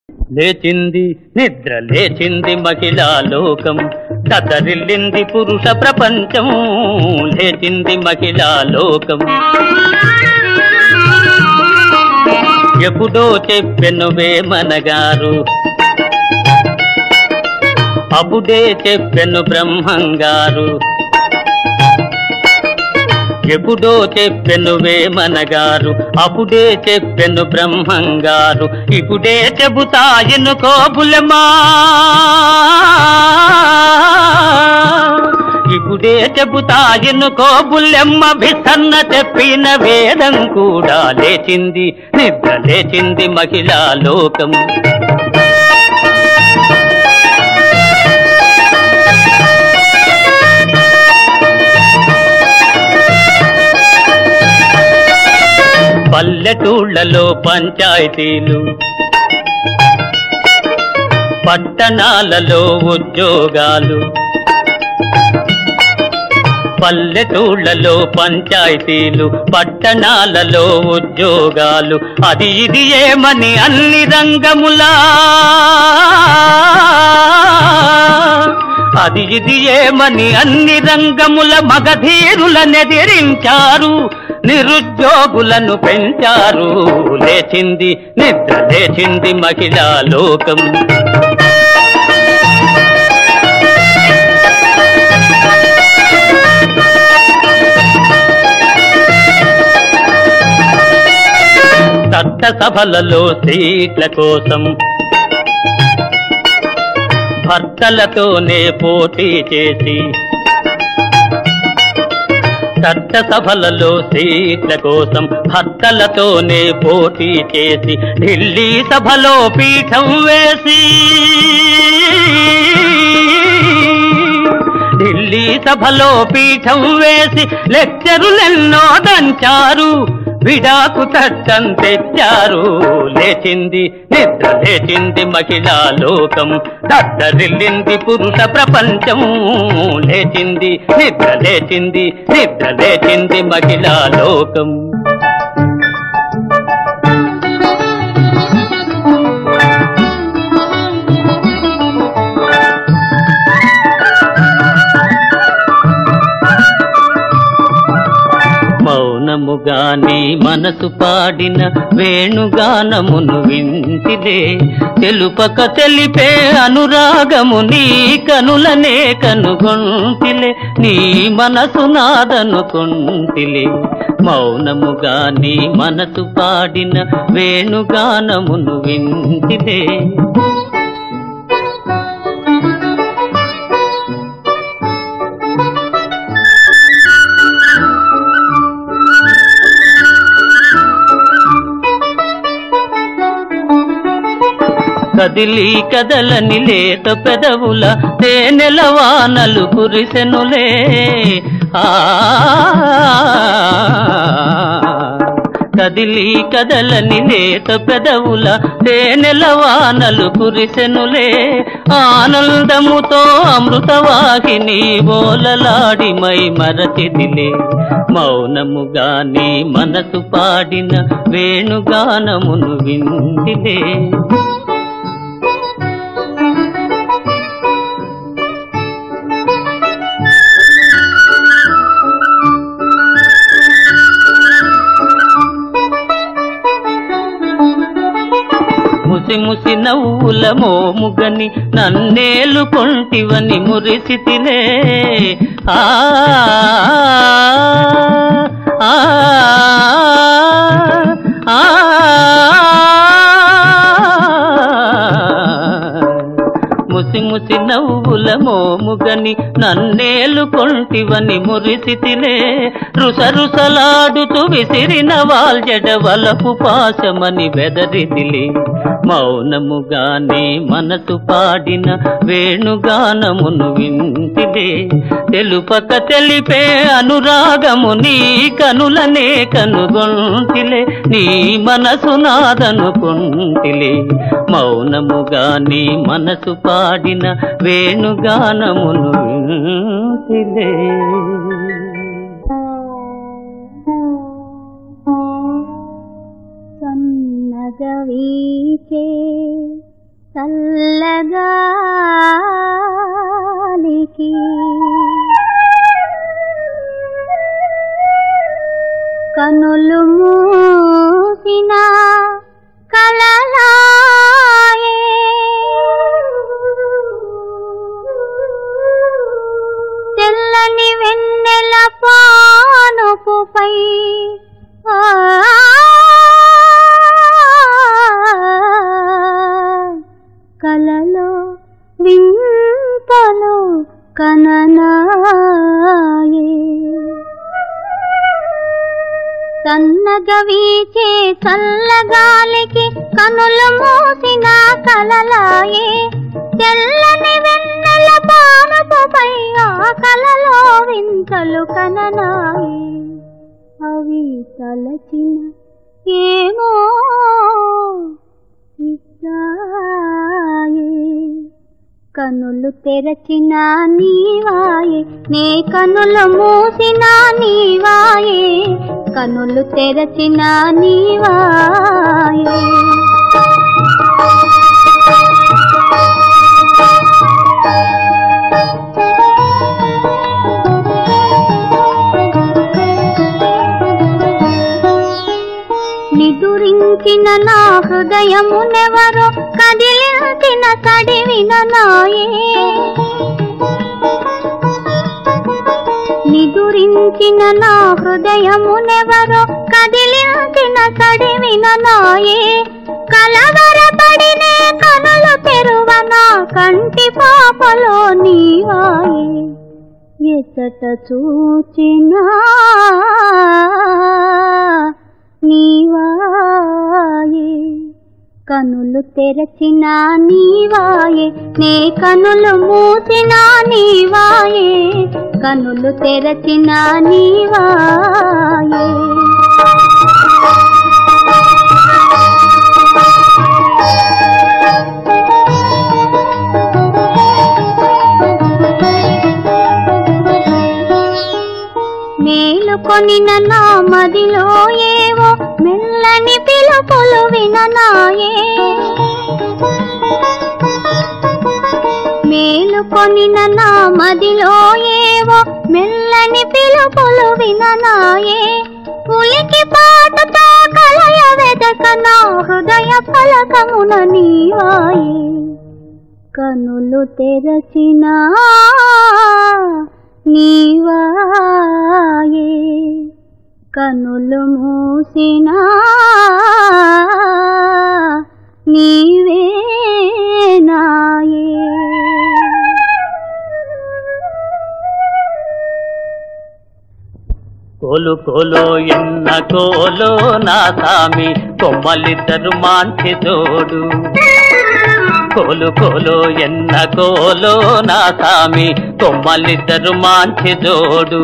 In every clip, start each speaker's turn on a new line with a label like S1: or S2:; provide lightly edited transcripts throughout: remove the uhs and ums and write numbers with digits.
S1: లేచింది నిద్ర లేచింది మహిళా లోకం, దతరిల్లింది పురుష ప్రపంచం. లేచింది మహిళా లోకం. ఎప్పుడో చెప్పెను వేమనగారు, అప్పుడే చెప్పెను బ్రహ్మంగారు. ఎప్పుడో చెప్పెను వేమనగారు, అప్పుడే చెప్పెను బ్రహ్మంగారు. ఇప్పుడే చెబుతా ఎన్నుకో బుల్లెమ్మా, ఇప్పుడే చెబుతా ఎన్నుకో బుల్లెమ్మ. విసన్న చెప్పిన వేదం కూడా లేచింది నిద్ర లేచింది మహిళా లోకం. పల్లెటూళ్ళలో పంచాయతీలు, పట్టణాలలో ఉద్యోగాలు. పల్లెటూళ్ళలో పంచాయతీలు, పట్టణాలలో ఉద్యోగాలు. అది ఇది ఏమని అన్ని రంగములా, అది ఇది ఏమని అన్ని రంగముల మగధీరులనెదిరించారు, నిరుద్యోగులను పెంచారు. లేచింది నిద్ర లేచింది మహిళా లోకం. చట్టసభలలో సీట్ల కోసం భర్తలతోనే పోటీ చేసి, చట్టసభలలో సీట్ల కోసం భర్తలతోనే పోటీ చేసి, ఢిల్లీ సభలో పీఠం వేసి, ఢిల్లీ సభలో పీఠం వేసి లెక్చరులెన్నో దంచారు, విడాకు చట్టం తెచ్చారు. లేచింది నిద్ర లేచింది మహిళా లోకం, దద్దరిల్లింది పురుష ప్రపంచం. లేచింది నిద్ర లేచింది నిద్ర లేచింది మహిళా లోకం. మౌనముగా నీ మనసు పాడిన వేణుగానమును వింటిలే, తెలుపక తెలిపే అనురాగము నీ కనులనే కనుగొంటిలే, నీ మనసు నాదనుకొంటిలే. మౌనముగా నీ మనసు పాడిన వేణుగానమును వింటిలే. కదిలి కదలని లేత పెదవుల తేనెల వానలు కురిసెనులే. కదిలి కదలని లేత పెదవుల తేనెల వానలు కురిసెనులే. ఆనందముతో అమృతవాహిని బోలలాడి మై మరచిదిలే. మౌనముగా నీ మనసు పాడిన వేణుగానమును వింటిలే. ముసి ముసి నవ్వుల మోముగని నన్నేలు కొంటివని మురిసితిలే. ఆ ఆ ఆ ముసి ముసి నవ్వుల మోముగని నన్నేలు కొంటివని మురిసితిలే. రుసరుసలాడుతూ విసిరిన వాల్జడ వలపు పాశమని బెదరిదిలే. మౌనముగా నీ మనసు పాడిన వేణుగానమును వింటిలే. తెలుపక తెలిపే అనురాగము నీ కనులనే కనుగొంటిలే, నీ మనసు నాదనుకొంటిలే. మౌనముగా నీ మనసు పాడిన వేణుగానమును వింటిలే.
S2: సన్నగవీచే చల్లగాలికి కనులు మూసిన కలలాయే తెల్లని వెన్నెల పానుపుపై కలలో వింతలు కననాయే సన్నగా వీచే చల్లగాలికి కనులు మూసిన కలలాయే తెల్లని వెన్నెల పానుపుపై ఆ కలలో వింతలు కననాయే అవి తలచిన ఏమో ఇస్తాయే కనులు తెరచిన నీవాయే నే కనులు మూసిన నీవాయే కనులు తెరచిన నీవాయే నిదురించిన నా హృదయమునెవరో కదిలించిన తడివిన నాయే నిదురించిన నా హృదయమునెవరో కదిలించిన తడివిన నాయే కలవరపడినే కనులు తెరువన కంటి పాపలో నీవాయే ఎచ్చట చూచినా నీవాయే కనులు తెరచిన నీవాయే నే కనులు మూసిన నీవాయే కనులు తెరచిన నీవాయే మేలుకొనిన నా మదిలో ఏవో మెల్లని పిలుపులు విననాయే మేలుకొనిన నా మదిలో ఏవో మెల్లని పిలుపులు విననాయే ఉలికి పాటతో కలయ వెదక నా హృదయ ఫలకమున నీవాయే కనులు తెరచినా నీవాయే కనులు మూసినా నీవే నాయే
S1: కోలు కోలో ఎన్న కోలో నా సామి కొమ్మలిద్దరు మాంచి తోడు కోలు కోలో ఎన్న కోలో నా సామి కొమ్మలిద్దరు మాంచి జోడు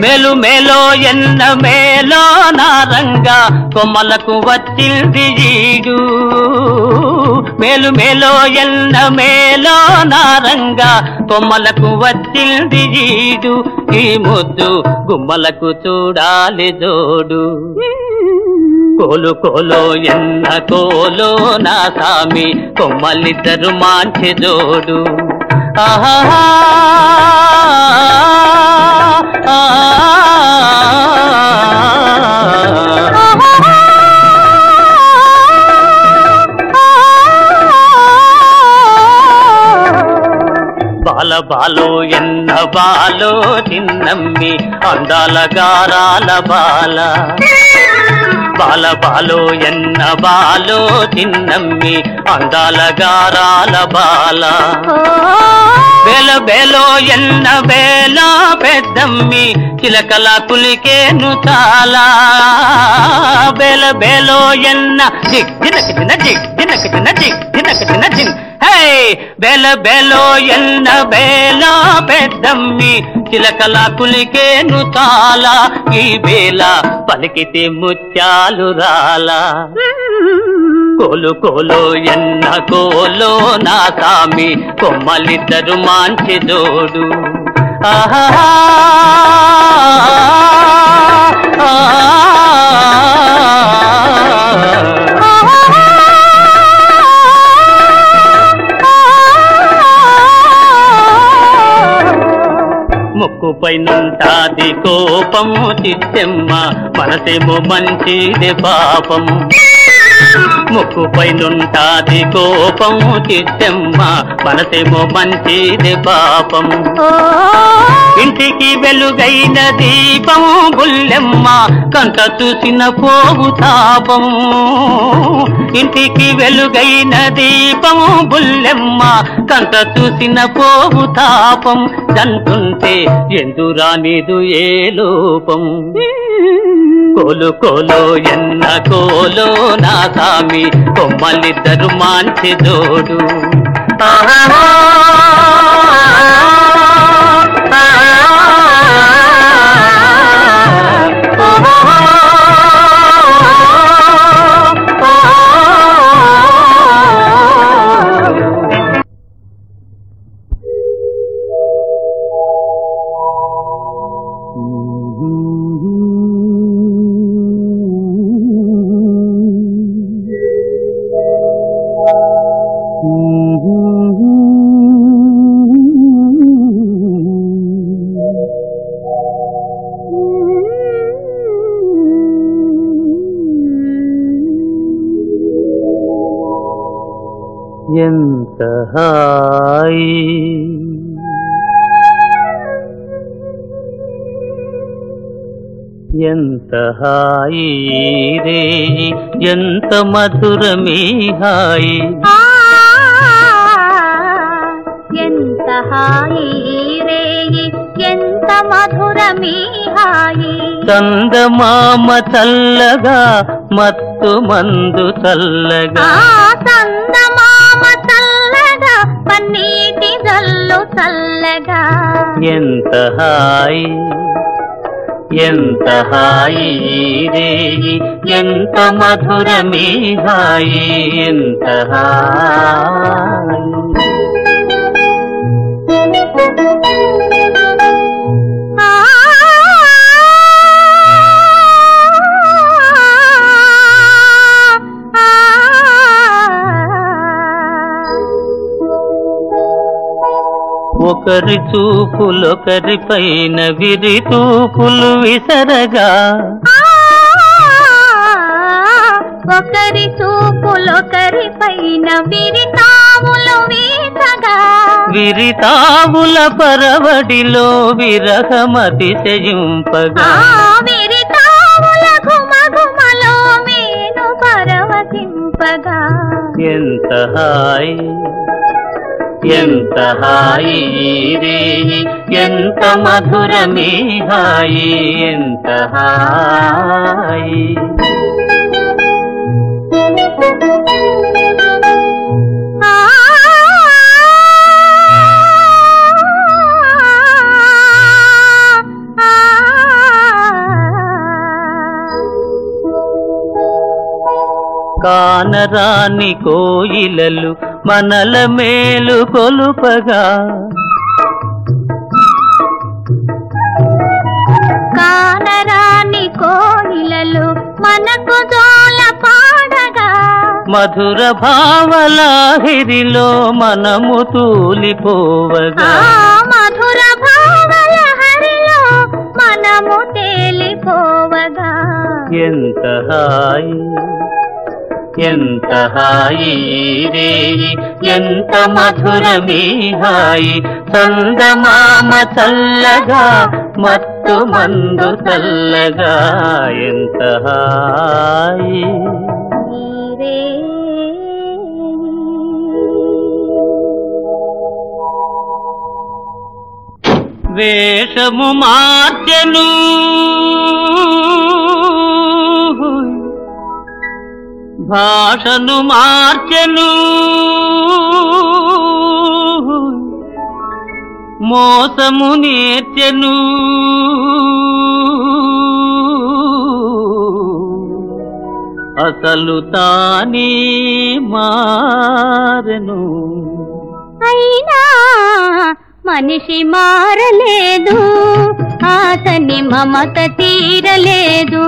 S1: మేలు మేలో ఎన్న మేలో నా రంగా కొమ్మలకు వచ్చింది ఈడు మేలు మేలో ఎన్న మేలో నా రంగా కొమ్మలకు వచ్చింది ఈడు ఈ ముద్దు గుమ్మలకు చూడాలి జోడు కోలు కోలో ఎన్న కోలో నా సామి కొమ్మలిద్దరు మాంచి జోడు ఆహా బాల బాలో ఎన్న బాలో చిన్నమ్మి అందాల గారాల బాల బాల బాలో ఎన్న బాలో చిన్నమ్మి అందాల గారాల బాల బేల బేలో ఎన్న బేల పెద్దమ్మి చిలకల కులికేను చాలా బేల బేలో ఎన్న జిగ్ జినక జిన జిగ్ జినక జిన జిగ్ జినక జిన జిన్ హే బేల బేలో ఎన్న బేల పెద్దమ్మి చిలకల కులికేను చాలా ఈ బేల పలికితే ముత్యాలు రాలా కోలు కోలో ఎన్న కోలో నా సామి కొమ్మలిద్దరు మాంచి జోడు ఆహా పైనుంటాది కోపము చిట్టెమ్మ మనసేమో మంచిది పాపం ముక్కు పైనుంటాది కోపము చిట్టెమ్మ మనసేమో మంచిది పాపం ఇంటికి వెలుగైన దీపము బుల్లెమ్మ కంట చూసిన పోవు తాపం ఇంటికి వెలుగైన దీపము బుల్లెమ్మ కంట చూసిన పోవు తాపం దంటుంటే ఎందురానిదు ఏ లోపం కోలు కోలో ఎన్న కోలో నా సామి కొమ్మలిద్దరు మంచి జోడు ఎంత హాయి ఎంత హాయి రే ఎంత మధురమీ హాయి
S2: ఎంత హాయి రే ఎంత మధురమీ హాయి
S1: చందమామ చల్లగా మత్తు మందు చల్లగా
S2: చందమామ చల్లగా పన్నీటి జల్లు చల్లగా
S1: ఎంత హాయి ఎంత హాయి రే ఎంత మధురమీ హాయి ఎంత హాయి ఒకరి చూపులొకరి పైన విరి తూపులు విసరగా
S2: ఒకరి చూపులొకరి పైన విరితాములు వీసగా
S1: విరితావుల పరవడిలో విరహమతిశయింపగా
S2: విరితాముల ఘుమఘుమలో మేను పరవశింపగా
S1: ఎంత హాయి ఎంత హాయి రే ఎంత మధురమీ హాయి ఎంత హాయి కానరాని కోయిలలు మనల మేలు కొలుపగా
S2: కానరాని కోయిలలు మనకు జోల పాడగా
S1: మధుర భావలాహిరిలో మనము తూలిపోవగా
S2: మధుర భావల హరిలో మనము తేలిపోవగా
S1: ఎంత హాయి ఎంత హాయి రే ఎంత మధురమీ హాయి చందమామ చల్లగా మత్తు మందు చల్లగా ఎంత హాయి వేషము మార్చెను భాషను మార్చెను మోసము నేర్చెను అసలు తానే మారెను
S2: అయినా మనిషి మారలేదు అతని మమత తీరలేదు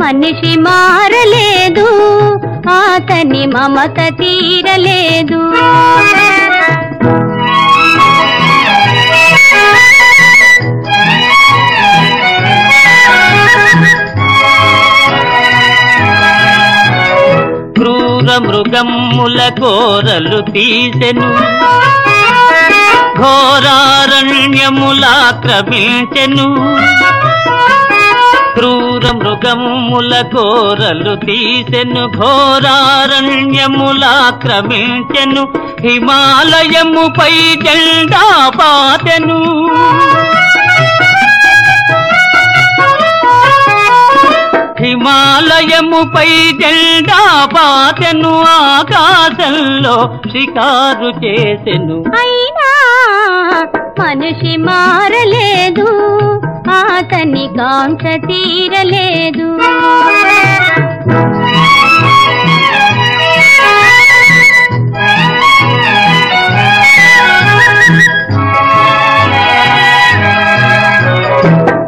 S2: మనిషి మారలేదు అతని మమత తీరలేదు
S1: మృగమ్ముల కోరలు తీసెను ఘోరారణ్యములాక్రమించెను క్రూర మృగమ్ముల కోరలు తీసెను ఘోరారణ్యములాక్రమించెను హిమాలయముపై జెండా పాతెను హిమాలయముపై జెండా పాతెను ఆకాశంలో షికారు చేసెను
S2: అయినా మనిషి మారలేదు అతని కాంక్ష తీరలేదు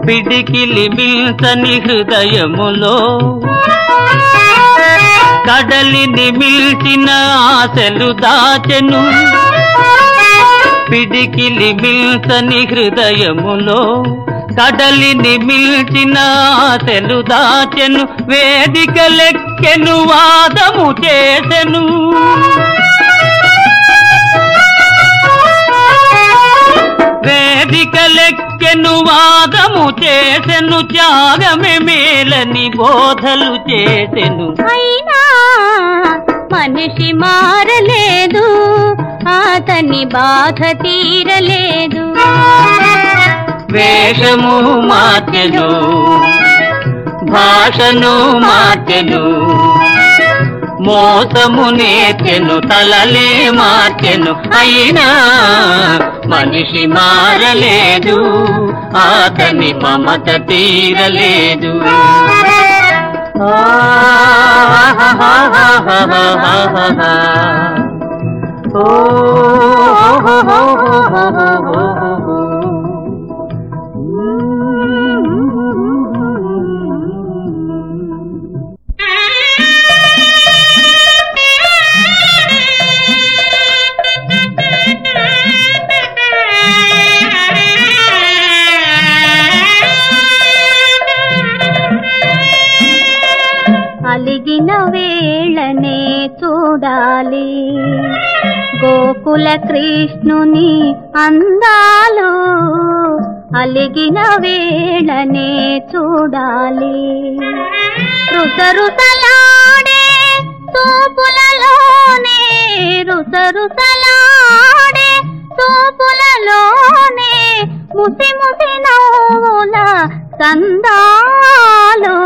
S1: పిడికిలి మిల్చని హృదయములో కడలిని మిల్చిన ఆశలు దాచెను పిడికిలి మిల్చని హృదయములో కడలిని మిల్చిన ఆశలు దాచెను వేదికలెక్కెను వాదము చేసెను వేదికలెక్కెను వాదము చేసెను త్యాగమే మేలని బోధలు చేసెను
S2: అయినా మనిషి మారలేదు అతని బాధ తీరలేదు
S1: వేషము మార్చెను భాషను మార్చెను మోసము నేర్చెను తలలే మార్చెను అయినా మనిషి మారలేదు అతని మమత తీరలేదు
S2: అలిగిన వేళనే చూడాలి గోకుల కృష్ణుని అందాలు అలిగిన వేళనే చూడాలి రుసరుసలాడే తూపులలోనే రుసరుసలాడే తూపులలోనే ముసి ముసి నవ్వుల సందాలు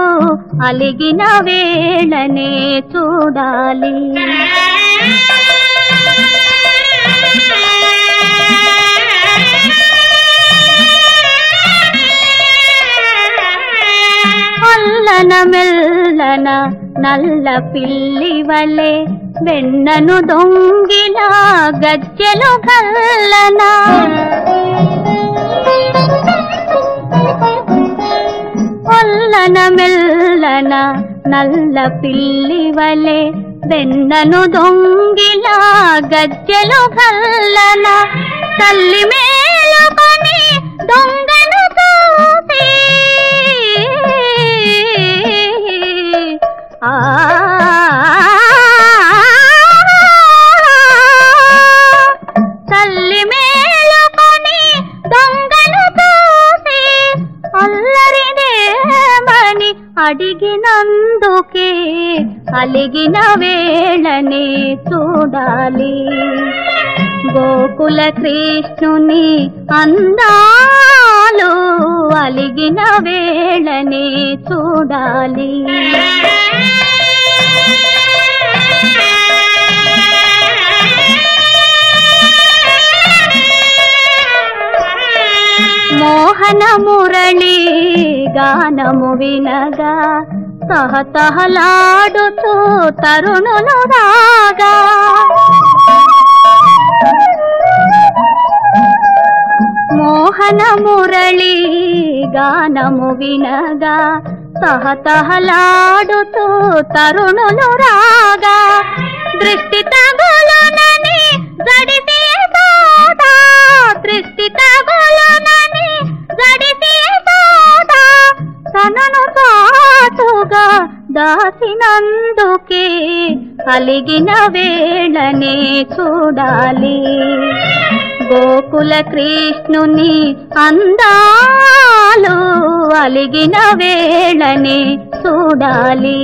S2: అలిగిన వేళనే చూడాలి అల్లన మెల్లన నల్ల పిల్లి వలె వెన్నను దొంగిలా గజ్జెలు గల్లన అల్లన మెల్లన నల్ల పిల్లి వలె వెన్నను దొంగిలా గజ్జెలు గల్లన తల్లి మేలుకొని దొంగను చూసి తల్లి మేలుకొని దొంగను చూసి అల్లరినేమని అడిగినందుకే అలిగిన వేళనే చూడాలి గోకుల కృష్ణుని అందాలు అలిగిన వేళనే చూడాలి మోహన మురళి గానము వినగా తహతహలాడుతూ తరుణులు రాగా మోహన మురళి గానము వినగా తహతహలాడుతూ తరుణులు రాగా దృష్టి తగులునని జడిసి తోదా దృష్టి తగులునని జడిసి తోదా తనను తాటుగా దాసినందుకే అలిగిన వేళనే చూడాలి గోకుల కృష్ణుని అందాలు అలిగిన వేళనే చూడాలి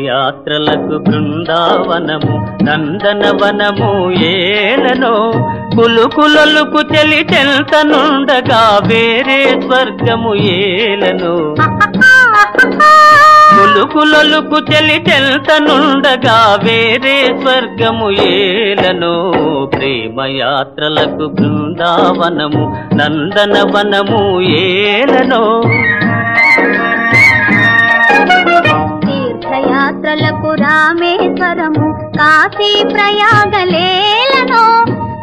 S1: యాత్రలకు బృందావనము నందనవనము ఏలనో కులుకులొలుకు చెలి చెల్తనుండగా వేరే స్వర్గము ఏలనో కులుకులొలుకు చెలి చెల్తనుండగా వేరే స్వర్గము ఏలనో ప్రేమయాత్రలకు బృందావనము నందనవనము ఏలనో
S2: యాత్రలకు రామేశ్వరము కాశీ ప్రయాగలేలను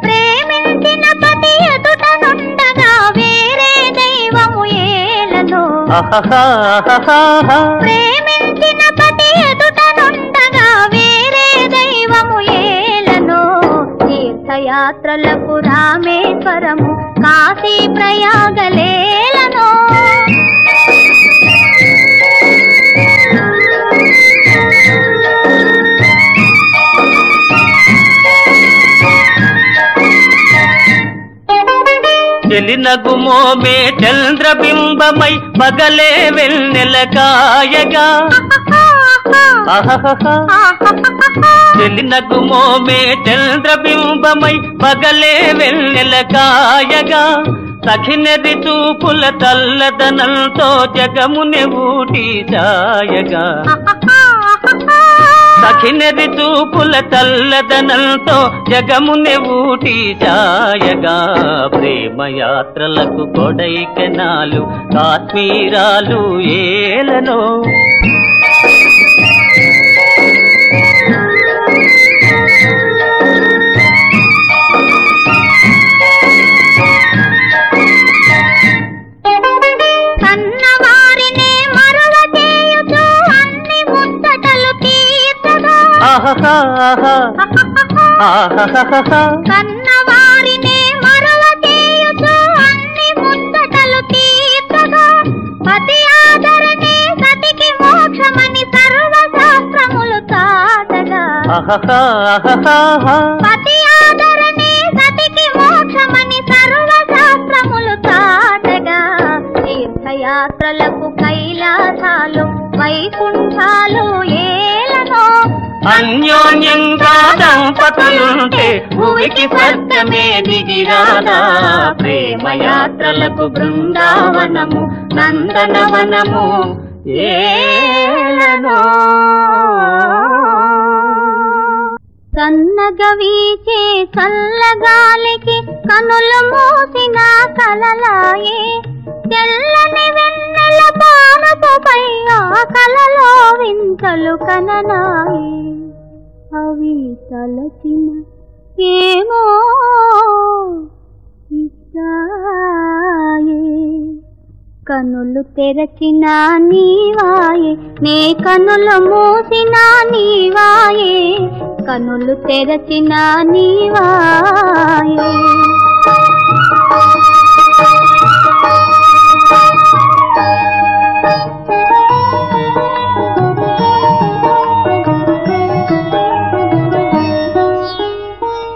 S2: ప్రేమించిన పతి ఎదుటనుండగా వేరే దైవము ఏలను ప్రేమించిన పతి ఎదుటనుండగా వేరే దైవము ఏలను తీర్థయాత్రలకు రామేశ్వరము కాశీ ప్రయాగలేలను
S1: చెలినగుమోమే చంద్రబింబమై పగలే వెన్నెల కాయగా చెలినగుమోమే చంద్రబింబమై పగలే వెన్నెల కాయగా సఖినెరి చూపుల తల్లదనంతో జగముని ఊటి సాయగా సఖినెరి చూపుల తల్లదనంతో జగముని ఊటి సాయగా ప్రేమయాత్రలకు కొడైకెనాలు కాశ్మీరాలు ఏలనో
S2: కన్నవారినే మరల చేయుచు అన్ని ముచ్చటలు తీర్చగా పతి ఆదరణే సతికి మోక్షమని సర్వశాస్త్రములు చాటగా పతి ఆదరణే సతికి మోక్షమని సర్వశాస్త్రములు చాటగా తీర్థయాత్రలకు కైలాసాలు వైకుంఠాలు ఏలనో
S1: అన్యోన్యంగా దంపతులుంటే భూమికి స్వర్గమే దిగిరాదా ప్రేమయాత్రలకు బృందావనము నందనవనము ఏలనో
S2: సన్నగ వీచే చల్లగాలికి కనులు మూసిన కలలాయే తెల్లని వెన్నెల పానపుపై ఆ కలలో వింతలు కననాయి అవి తలచిన ఏమో ఇస్తాయే కనులు తెరచిన నీవాయే నే కనులు మూసిన నీవాయే కనులు తెరచిన నీవాయే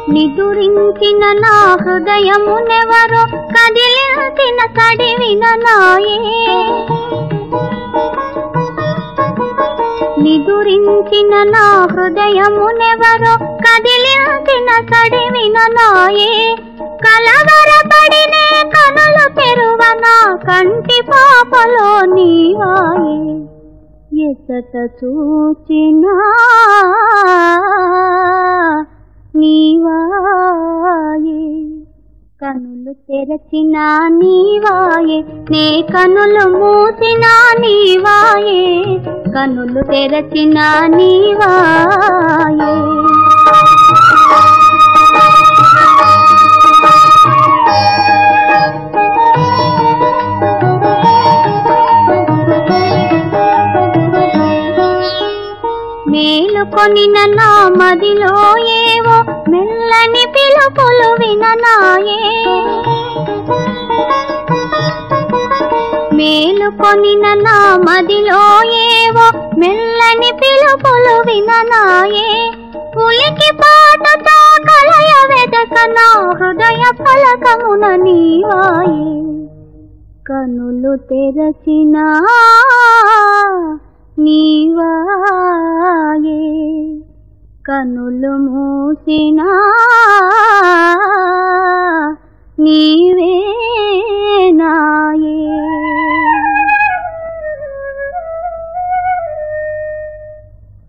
S2: నిదురించిన నా హృదయమునెవరో కదిలించిన కడివిన నాయే నిదురించిన నా హృదయమునెవరో కదిలించిన కడివిన నాయే కలవరపడినే కనులు తెరువన కంటి పాపలో నీవాయే ఎసట చూచినా నీవాయే కనులు తెరచిన నీవాయే నే కనులు మూసిన నీవాయే కనులు తెరచిన నీవాయే. మేలుకొనిన నా మదిలో ఏవో మెల్లని పిలుపులు విననాయే. మేలుకొనిన నా మదిలో ఏవో మెల్లని పిలుపులు విననాయే. ఉలికి పాటతో కలయ వెదక నా హృదయ ఫలకమున నీవాయే. కనులు తెరచిన నీవాయే, కనులు మూసినా నీవే.